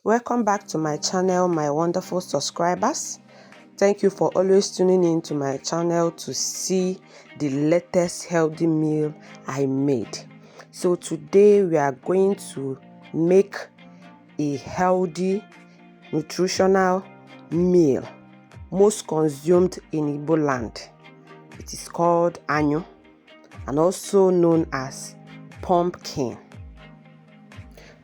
Welcome back to my channel, my wonderful subscribers. Thank you for always tuning in to my channel to see the latest healthy meal I made. So today we are going to make a healthy nutritional meal most consumed in Igbo land. It is called Anyu and also known as pumpkin.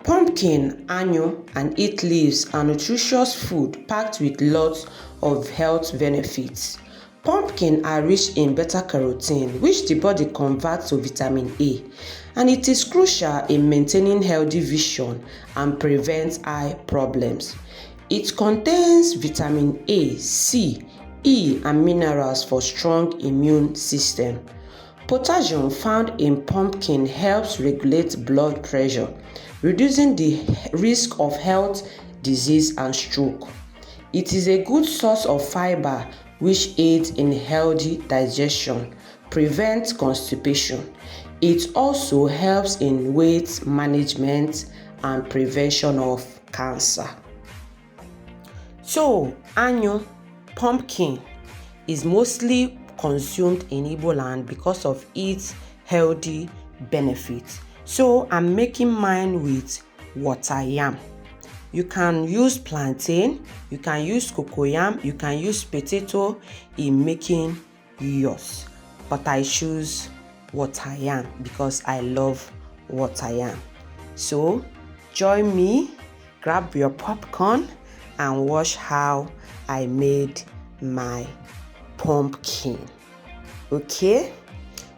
Pumpkin, Anyu, and its leaves are nutritious food packed with lots of health benefits. Pumpkin are rich in beta-carotene, which the body converts to vitamin A, and it is crucial in maintaining healthy vision and prevents eye problems. It contains vitamin A, C, E, and minerals for strong immune system. Potassium found in pumpkin helps regulate blood pressure, reducing the risk of heart disease and stroke. It is a good source of fiber which aids in healthy digestion, prevents constipation. It also helps in weight management and prevention of cancer. So, Anyu, pumpkin, is mostly consumed in Igbo land because of its healthy benefits. So I'm making mine with water yam. You can use plantain, you can use cocoyam, you can use potato in making yours. But I choose water yam because I love water yam. So join me, grab your popcorn and watch how I made my pumpkin. Okay,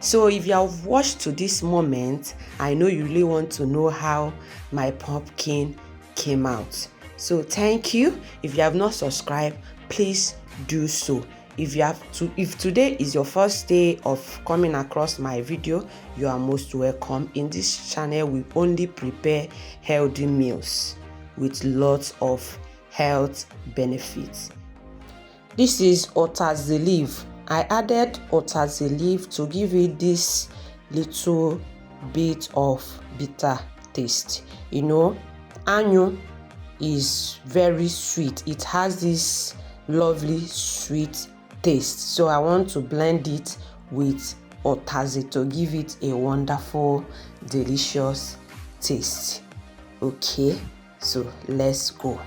so if you have watched to this moment, I know you really want to know how my pumpkin came out. So thank you. If you have not subscribed, please do so. If today is your first day of coming across my video, you are most welcome. In this channel we only prepare healthy meals with lots of health benefits. This is otazi leaf. I added otazi leaf to give it this little bit of bitter taste. You know, Anyu is very sweet. It has this lovely sweet taste. So I want to blend it with otazi to give it a wonderful, delicious taste. Okay, so let's go.